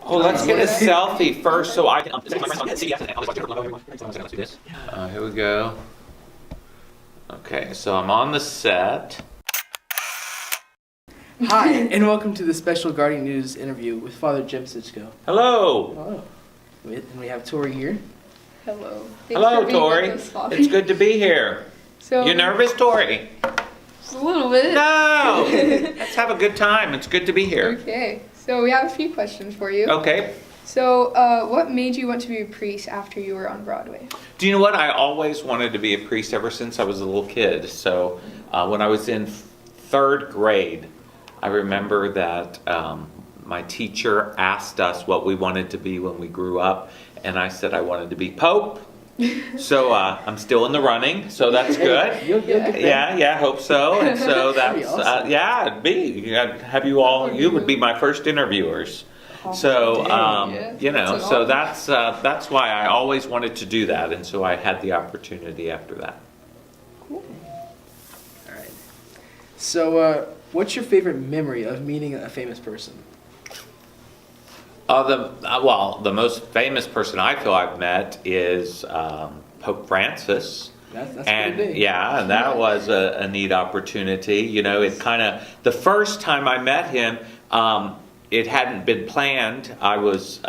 Oh, let's get a selfie first so I can. Here we go. Okay, so I'm on the set. Hi, and welcome to the special Guardian News interview with Fr Jim Sichko. Hello. Hello. And we have Tori here. Hello. Hello, Tori. It's good to be here. So, You nervous, Tori? Just a little bit. No. Let's have a good time. It's good to be here. Okay. So we have a few questions for you. Okay. So, what made you want to be a priest after you were on Broadway? Do you know what? I always wanted to be a priest ever since I was a little kid. So when I was in third grade, I remember that my teacher asked us what we wanted to be when we grew up, and I said I wanted to be Pope. So I'm still in the running, so that's good. You'll get there. Yeah, hope so. And so That'd be that's awesome. it'd be. Have you all? You would be my first interviewers. So that's why I always wanted to do that, and so I had the opportunity after that. Cool. All right. So, what's your favorite memory of meeting a famous person? The most famous person I feel I've met is Pope Francis. That's And pretty big. yeah, and that was a neat opportunity. You know, it kind of, the first time I met him, it hadn't been planned. I was,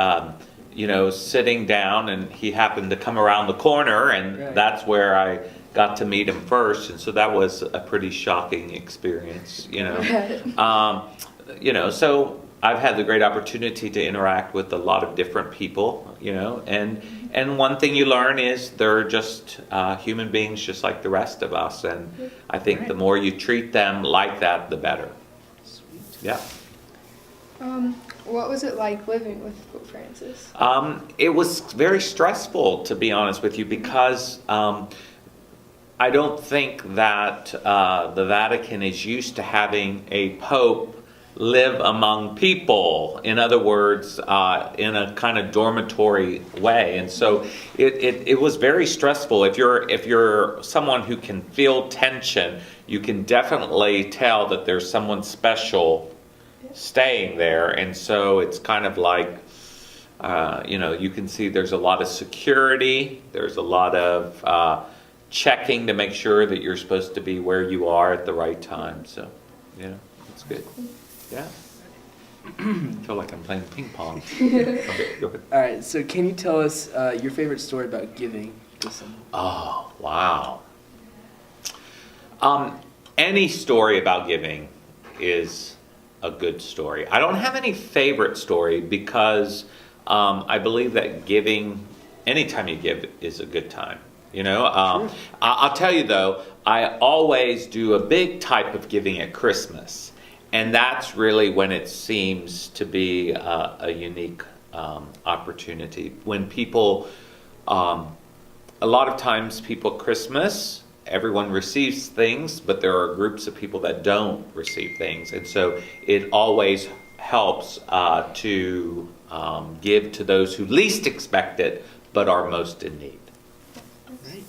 sitting down, and he happened to come around the corner, and Right. that's where I got to meet him first. And so that was a pretty shocking experience, So I've had the great opportunity to interact with a lot of different people, and one thing you learn is they're just human beings just like the rest of us. And I think the more you treat them like that, the better. Sweet. Yeah. What was it like living with Pope Francis? It was very stressful, to be honest with you, because I don't think that the Vatican is used to having a pope live among people. In other words, in a kind of dormitory way, and so it was very stressful. If you're someone who can feel tension, you can definitely tell that there's someone special staying there, and so it's kind of like you can see there's a lot of security, there's a lot of checking to make sure that you're supposed to be where you are at the right time. So it's good. Yeah. I feel like I'm playing ping pong. Okay, go ahead. All right. So, can you tell us your favorite story about giving to someone? Oh, wow. Any story about giving is a good story. I don't have any favorite story because I believe that giving, anytime you give, is a good time. I'll tell you though, I always do a big type of giving at Christmas. And that's really when it seems to be a unique opportunity. When people, a lot of times people at Christmas, everyone receives things, but there are groups of people that don't receive things. And so it always helps to give to those who least expect it, but are most in need. Right.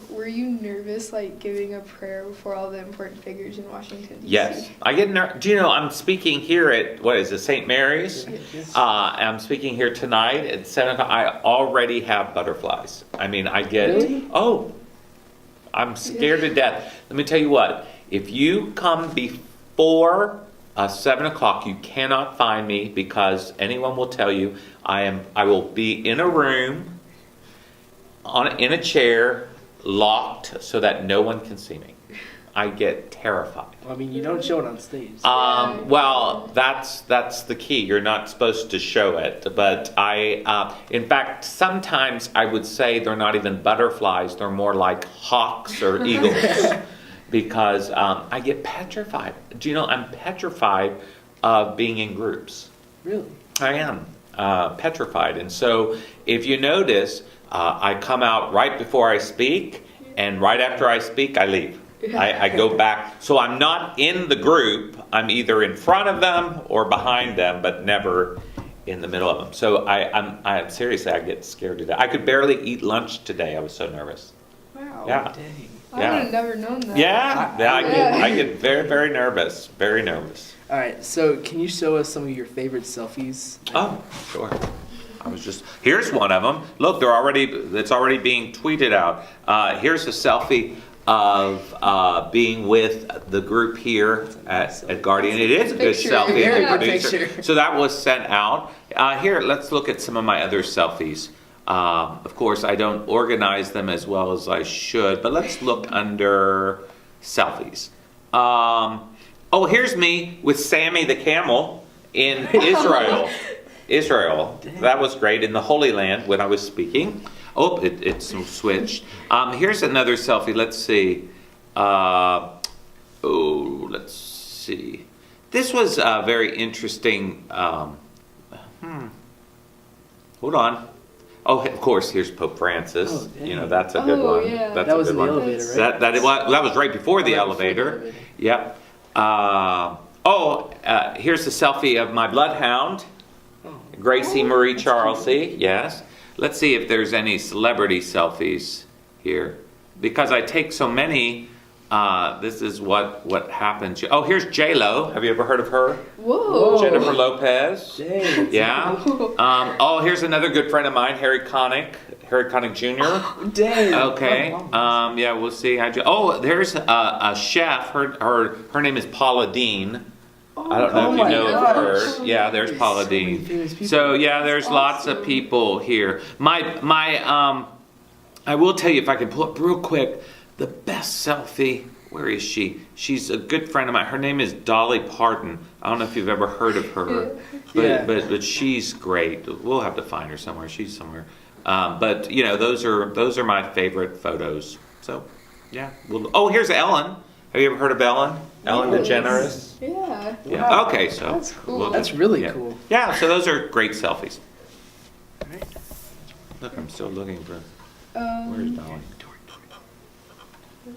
Were you nervous, giving a prayer before all the important figures in Washington, D.C.? Yes. I get nervous. Do you know, I'm speaking here at, what is it, St. Mary's? Yes. I'm speaking here tonight at 7 o'clock. I already have butterflies. I mean, I get, Really? I'm scared to death. Let me tell you what, if you come before 7 o'clock, you cannot find me, because anyone will tell you I will be in a room, in a chair, locked, so that no one can see me. I get terrified. Well, I mean, you don't show it on stage. Well, that's the key. You're not supposed to show it. But in fact, sometimes I would say they're not even butterflies. They're more like hawks or eagles, because I get petrified. Do you know, I'm petrified of being in groups. Really? I am petrified. And so if you notice, I come out right before I speak, and right after I speak, I leave. I go back. So I'm not in the group. I'm either in front of them or behind them, but never in the middle of them. So I'm seriously, I get scared to death. I could barely eat lunch today. I was so nervous. Wow. Yeah. Dang. I would have never known that. I get very, very nervous. Very nervous. All right, so can you show us some of your favorite selfies? Oh, sure. Here's one of them. Look, it's already being tweeted out. Here's a selfie of being with the group here at Guardian. It is a good Picture. selfie. Very the good producer. picture. So that was sent out. Here, let's look at some of my other selfies. Of course, I don't organize them as well as I should, but let's look under selfies. Here's me with Sammy the camel in Israel. That was great, in the Holy Land when I was speaking. Oh, it switched. Here's another selfie. Let's see. Let's see. This was very interesting. Hold on. Oh, of course, here's Pope Francis. Oh, dang. That's a good one. Yeah. That's That a was good in the one. elevator, right? That was right before the Right before the elevator. elevator. Yep. Here's a selfie of my bloodhound, Gracie Marie Charlesy. Yes. Let's see if there's any celebrity selfies here, because I take so many. This is what happens. Oh, here's J-Lo. Have you ever heard of her? Whoa. Jennifer Lopez. Dang. Yeah. Here's another good friend of mine, Harry Connick Jr. Dang. Okay. Yeah, we'll see. There's a chef. Her name is Paula Dean. I don't know if you know of her. Yeah, there's Paula So many Dean. famous people. So yeah, there's That's lots of awesome. people here. I will tell you, if I can pull up real quick, the best selfie. Where is she? She's a good friend of mine. Her name is Dolly Parton. I don't know if you've ever heard of her, Yeah. but she's great. We'll have to find her somewhere. She's somewhere. But those are my favorite photos. So yeah. Here's Ellen. Have you ever heard of Ellen? Ellen Yes. DeGeneres. Yeah. Yeah. Wow. Okay, so That's cool. That's really yeah. cool. Yeah, so those are great selfies. Look, I'm still looking for. Where's Dolly?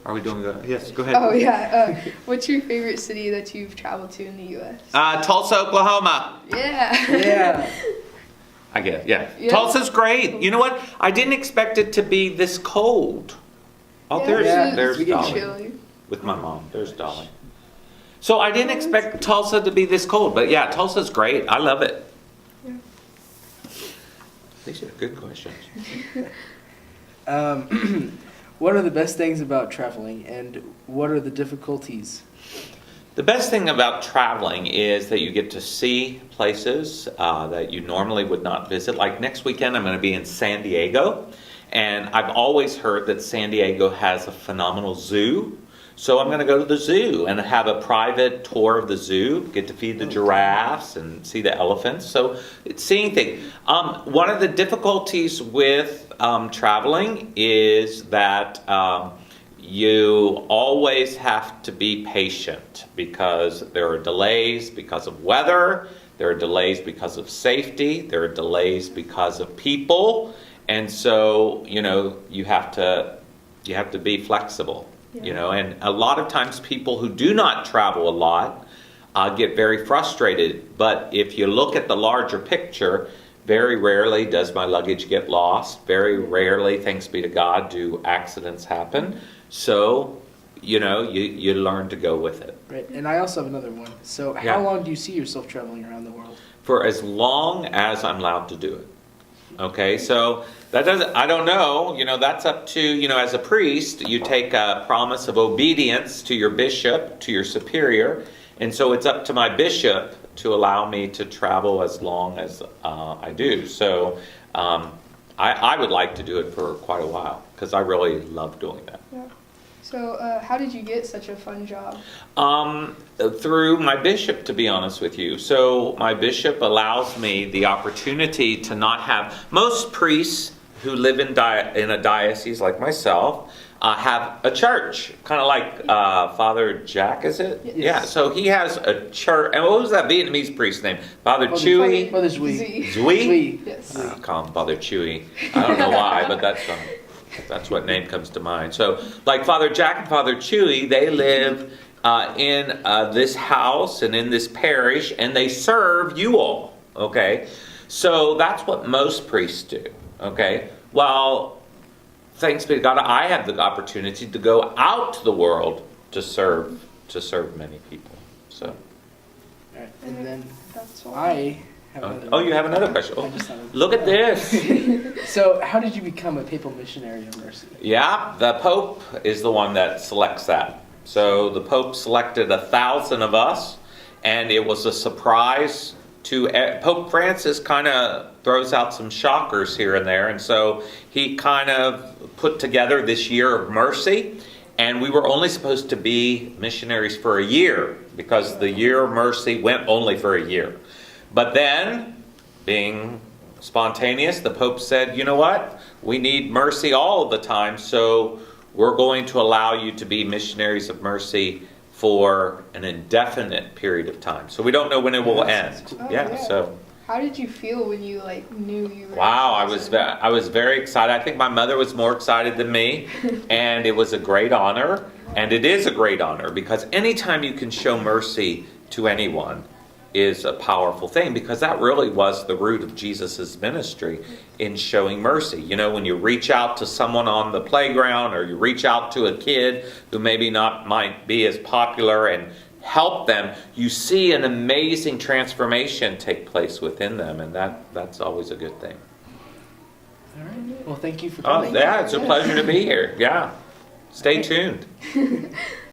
Are we doing good? Yes, go ahead. Oh yeah. What's your favorite city that you've traveled to in the U.S.? Tulsa, Oklahoma. Yeah. Yeah. I guess, yeah. Yeah. Tulsa's great. You know what? I didn't expect it to be this cold. Oh, Yeah, there's we get Dolly. Chilly. With my mom. There's Dolly. So I didn't expect Tulsa to be this cold, but yeah, Tulsa's great. I love it. Yeah. These are good questions. What are the best things about traveling, and what are the difficulties? The best thing about traveling is that you get to see places that you normally would not visit. Like next weekend, I'm going to be in San Diego, and I've always heard that San Diego has a phenomenal zoo. So I'm going to go to the zoo and have a private tour of the zoo, get to feed the giraffes and see the elephants. So it's seeing things. One of the difficulties with traveling is that you always have to be patient, because there are delays because of weather, there are delays because of safety, there are delays because of people, and so you have to be flexible. Yeah. And a lot of times people who do not travel a lot get very frustrated. But if you look at the larger picture, very rarely does my luggage get lost. Very rarely, thanks be to God, do accidents happen. So, you learn to go with it. Right, and I also have another one. So Yeah. how long do you see yourself traveling around the world? For as long as I'm allowed to do it. Okay, so I don't know, that's up to, as a priest, you take a promise of obedience to your bishop, to your superior, and so it's up to my bishop to allow me to travel as long as I do. So I would like to do it for quite a while, because I really love doing that. Yeah. So how did you get such a fun job? Through my bishop, to be honest with you. So my bishop allows me the opportunity to not have... Most priests who live in a diocese like myself have a church. Kind of like Father Jack, is it? Yes. Yeah, so he has a church. And what was that Vietnamese priest's name? Father Chewy? Father Zui. Z. Zui? Yes. I call him Father Chewy. I don't know why, but that's what name comes to mind. So, like Father Jack and Father Chewy, they live in this house and in this parish, and they serve you all. Okay, so that's what most priests do. Okay, well, thanks be to God, I have the opportunity to go out to the world to serve many people. So, And then That's all. I have another. Oh, you have another question. I Oh, just thought of- look at this. So, how did you become a papal missionary of mercy? Yeah, the Pope is the one that selects that. So the Pope selected 1,000 of us, and it was a surprise to Pope Francis. Kind of throws out some shockers here and there, and so he kind of put together this year of mercy, and we were only supposed to be missionaries for a year because the year of mercy went only for a year. But then, being spontaneous, the Pope said, you know what? We need mercy all of the time, so we're going to allow you to be missionaries of mercy for an indefinite period of time. So we don't know when it will end. Cool. Oh, Yeah, so How did you feel when you knew you were? wow, I was very excited. I think my mother was more excited than me, and it was a great honor, and it is a great honor because anytime you can show mercy to anyone is a powerful thing, because that really was the root of Jesus's ministry in showing mercy. You know, when you reach out to someone on the playground, or you reach out to a kid who maybe not might be as popular and help them, you see an amazing transformation take place within them, and that's always a good thing. All right. Well, thank you for Oh, coming. yeah, it's a pleasure to be here. Yeah. Stay tuned.